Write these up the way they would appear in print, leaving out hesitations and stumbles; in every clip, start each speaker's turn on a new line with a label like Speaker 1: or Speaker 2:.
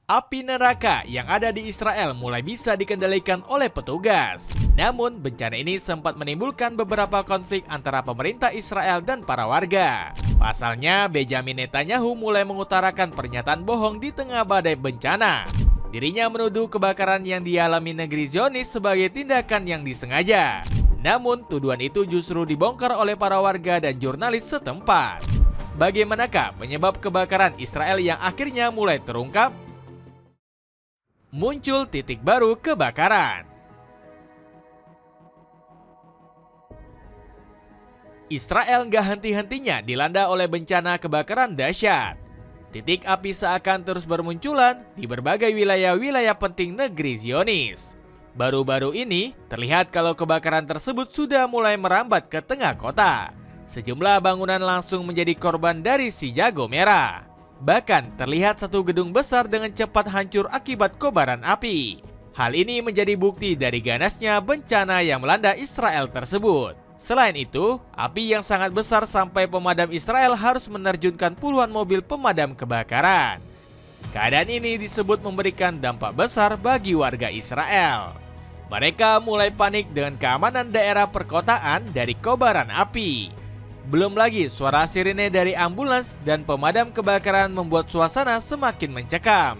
Speaker 1: Api neraka yang ada di Israel mulai bisa dikendalikan oleh petugas. Namun, bencana ini sempat menimbulkan beberapa konflik antara pemerintah Israel dan para warga. Pasalnya, Benjamin Netanyahu mulai mengutarakan pernyataan bohong di tengah badai bencana. Dirinya menuduh kebakaran yang dialami negeri Zionis sebagai tindakan yang disengaja. Namun, tuduhan itu justru dibongkar oleh para warga dan jurnalis setempat. Bagaimanakah penyebab kebakaran Israel yang akhirnya mulai terungkap? Muncul titik baru kebakaran. Israel nggak henti-hentinya dilanda oleh bencana kebakaran dahsyat. Titik api seakan terus bermunculan di berbagai wilayah-wilayah penting negeri Zionis. Baru-baru ini terlihat kalau kebakaran tersebut sudah mulai merambat ke tengah kota. Sejumlah bangunan langsung menjadi korban dari si jago merah. Bahkan terlihat satu gedung besar dengan cepat hancur akibat kobaran api. Hal ini menjadi bukti dari ganasnya bencana yang melanda Israel tersebut. Selain itu, api yang sangat besar sampai pemadam Israel harus menerjunkan puluhan mobil pemadam kebakaran. Keadaan ini disebut memberikan dampak besar bagi warga Israel. Mereka mulai panik dengan keamanan daerah perkotaan dari kobaran api. Belum lagi suara sirine dari ambulans dan pemadam kebakaran membuat suasana semakin mencekam.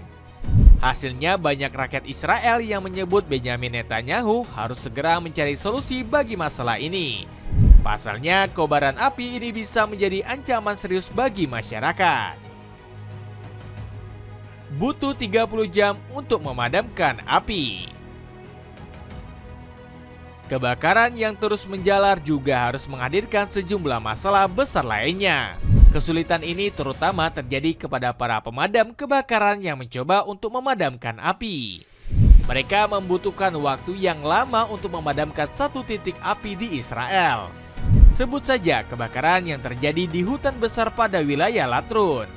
Speaker 1: Hasilnya banyak rakyat Israel yang menyebut Benjamin Netanyahu harus segera mencari solusi bagi masalah ini. Pasalnya kobaran api ini bisa menjadi ancaman serius bagi masyarakat. Butuh 30 jam untuk memadamkan api. Kebakaran yang terus menjalar juga harus menghadirkan sejumlah masalah besar lainnya. Kesulitan ini terutama terjadi kepada para pemadam kebakaran yang mencoba untuk memadamkan api. Mereka membutuhkan waktu yang lama untuk memadamkan satu titik api di Israel. Sebut saja kebakaran yang terjadi di hutan besar pada wilayah Latrun.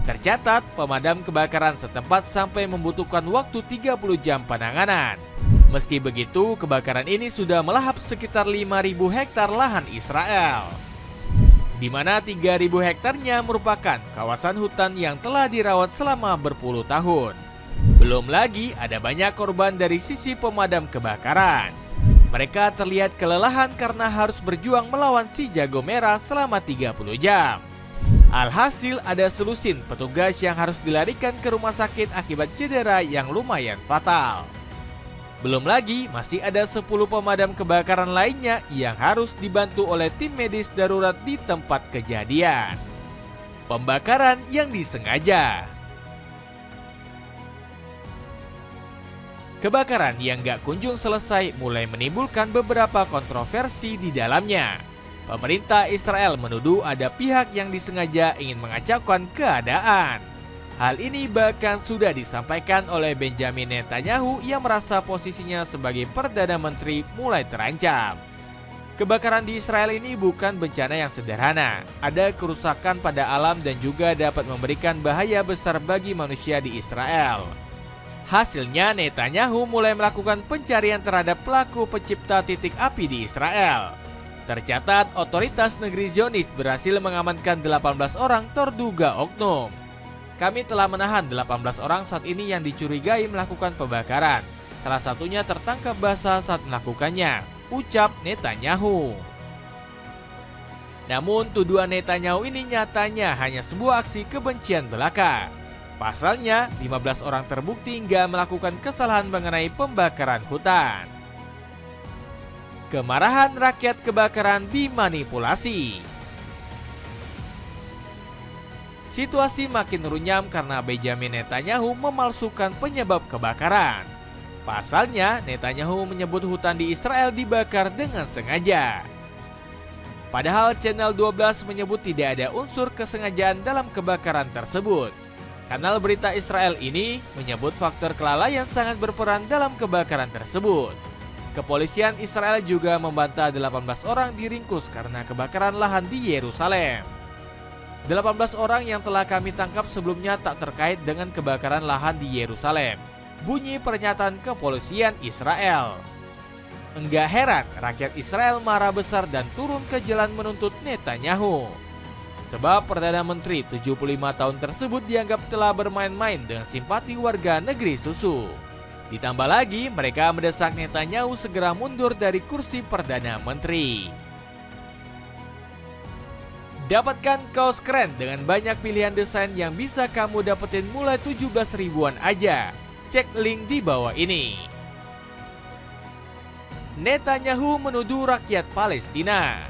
Speaker 1: Tercatat, pemadam kebakaran setempat sampai membutuhkan waktu 30 jam penanganan. Meski begitu, kebakaran ini sudah melahap sekitar 5.000 hektar lahan Israel, di mana 3.000 hektarnya merupakan kawasan hutan yang telah dirawat selama berpuluh tahun. Belum lagi ada banyak korban dari sisi pemadam kebakaran. Mereka terlihat kelelahan karena harus berjuang melawan si jago merah selama 30 jam. Alhasil ada selusin petugas yang harus dilarikan ke rumah sakit akibat cedera yang lumayan fatal. Belum lagi masih ada 10 pemadam kebakaran lainnya yang harus dibantu oleh tim medis darurat di tempat kejadian. Pembakaran yang disengaja. Kebakaran yang gak kunjung selesai mulai menimbulkan beberapa kontroversi di dalamnya. Pemerintah Israel menuduh ada pihak yang disengaja ingin mengacaukan keadaan. Hal ini bahkan sudah disampaikan oleh Benjamin Netanyahu yang merasa posisinya sebagai Perdana Menteri mulai terancam. Kebakaran di Israel ini bukan bencana yang sederhana. Ada kerusakan pada alam dan juga dapat memberikan bahaya besar bagi manusia di Israel. Hasilnya Netanyahu mulai melakukan pencarian terhadap pelaku pencipta titik api di Israel. Tercatat otoritas negeri Zionis berhasil mengamankan 18 orang terduga oknum. Kami telah menahan 18 orang saat ini yang dicurigai melakukan pembakaran. Salah satunya tertangkap basah saat melakukannya, ucap Netanyahu. Namun tuduhan Netanyahu ini nyatanya hanya sebuah aksi kebencian belaka. Pasalnya, 15 orang terbukti nggak melakukan kesalahan mengenai pembakaran hutan. Kemarahan rakyat kebakaran dimanipulasi. Situasi makin runyam karena Benjamin Netanyahu memalsukan penyebab kebakaran. Pasalnya, Netanyahu menyebut hutan di Israel dibakar dengan sengaja. Padahal Channel 12 menyebut tidak ada unsur kesengajaan dalam kebakaran tersebut. Kanal berita Israel ini menyebut faktor kelalaian sangat berperan dalam kebakaran tersebut. Kepolisian Israel juga membantah 18 orang diringkus karena kebakaran lahan di Yerusalem. 18 orang yang telah kami tangkap sebelumnya tak terkait dengan kebakaran lahan di Yerusalem, bunyi pernyataan kepolisian Israel. Enggak heran rakyat Israel marah besar dan turun ke jalan menuntut Netanyahu. Sebab Perdana Menteri 75 tahun tersebut dianggap telah bermain-main dengan simpati warga negeri susu. Ditambah lagi, mereka mendesak Netanyahu segera mundur dari kursi Perdana Menteri. Dapatkan kaos keren dengan banyak pilihan desain yang bisa kamu dapetin mulai 17 ribuan aja. Cek link di bawah ini. Netanyahu menuduh rakyat Palestina.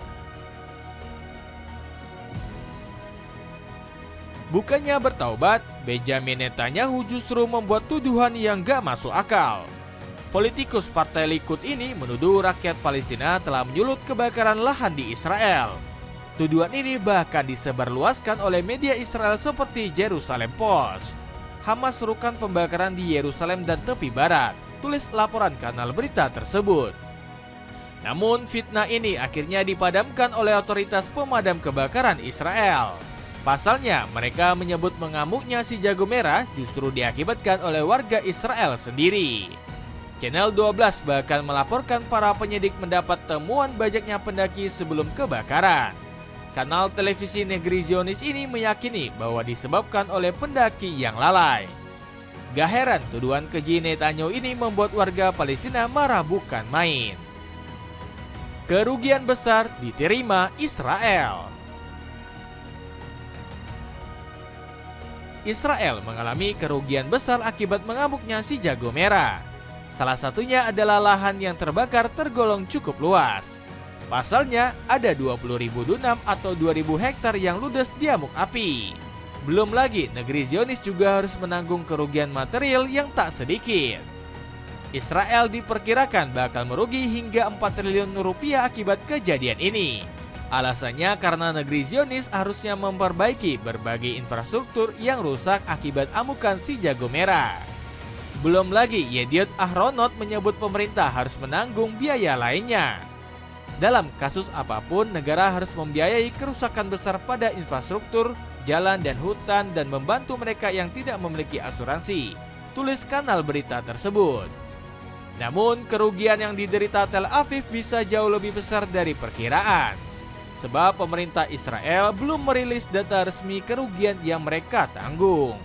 Speaker 1: Bukannya bertaubat, Benjamin Netanyahu justru membuat tuduhan yang gak masuk akal. Politikus Partai Likud ini menuduh rakyat Palestina telah menyulut kebakaran lahan di Israel. Tuduhan ini bahkan disebarluaskan oleh media Israel seperti Jerusalem Post. Hamas serukan pembakaran di Yerusalem dan tepi barat, tulis laporan kanal berita tersebut. Namun fitnah ini akhirnya dipadamkan oleh otoritas pemadam kebakaran Israel. Pasalnya, mereka menyebut mengamuknya si jago merah justru diakibatkan oleh warga Israel sendiri. Channel 12 bahkan melaporkan para penyidik mendapat temuan bajaknya pendaki sebelum kebakaran. Kanal televisi negeri Zionis ini meyakini bahwa disebabkan oleh pendaki yang lalai. Gak heran tuduhan keji Netanyahu ini membuat warga Palestina marah bukan main. Kerugian besar diterima Israel. Israel mengalami kerugian besar akibat mengamuknya si jago merah. Salah satunya adalah lahan yang terbakar tergolong cukup luas. Pasalnya ada 20.000 dunam atau 2.000 hektar yang ludes diamuk api. Belum lagi negeri Zionis juga harus menanggung kerugian material yang tak sedikit. Israel diperkirakan bakal merugi hingga 4 triliun rupiah akibat kejadian ini. Alasannya karena negeri Zionis harusnya memperbaiki berbagai infrastruktur yang rusak akibat amukan si jago merah. Belum lagi Yediot Ahronot menyebut pemerintah harus menanggung biaya lainnya. Dalam kasus apapun, negara harus membiayai kerusakan besar pada infrastruktur, jalan dan hutan dan membantu mereka yang tidak memiliki asuransi, tulis kanal berita tersebut. Namun kerugian yang diderita Tel Aviv bisa jauh lebih besar dari perkiraan. Sebab pemerintah Israel belum merilis data resmi kerugian yang mereka tanggung.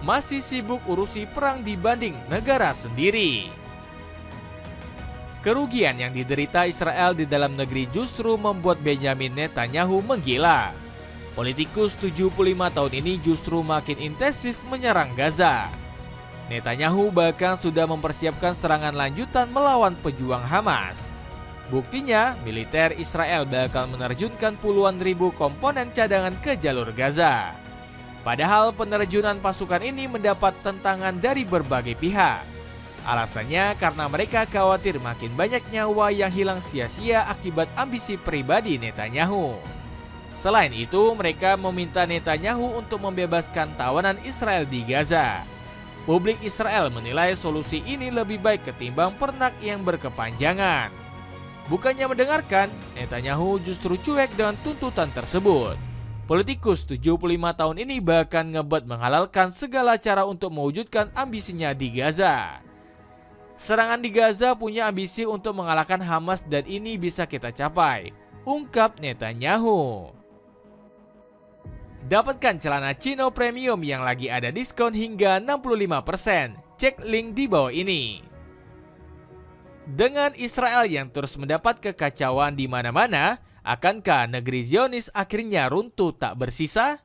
Speaker 1: Masih sibuk urusi perang dibanding negara sendiri. Kerugian yang diderita Israel di dalam negeri justru membuat Benjamin Netanyahu menggila. Politikus 75 tahun ini justru makin intensif menyerang Gaza. Netanyahu bahkan sudah mempersiapkan serangan lanjutan melawan pejuang Hamas. Buktinya, militer Israel bakal menerjunkan puluhan ribu komponen cadangan ke jalur Gaza. Padahal penerjunan pasukan ini mendapat tentangan dari berbagai pihak. Alasannya karena mereka khawatir makin banyak nyawa yang hilang sia-sia akibat ambisi pribadi Netanyahu. Selain itu, mereka meminta Netanyahu untuk membebaskan tawanan Israel di Gaza. Publik Israel menilai solusi ini lebih baik ketimbang perang yang berkepanjangan. Bukannya mendengarkan, Netanyahu justru cuek dengan tuntutan tersebut. Politikus 75 tahun ini bahkan ngebet menghalalkan segala cara untuk mewujudkan ambisinya di Gaza. Serangan di Gaza punya ambisi untuk mengalahkan Hamas dan ini bisa kita capai, ungkap Netanyahu. Dapatkan celana chino premium yang lagi ada diskon hingga 65%. Cek link di bawah ini. Dengan Israel yang terus mendapat kekacauan di mana-mana, akankah negeri Zionis akhirnya runtuh tak bersisa?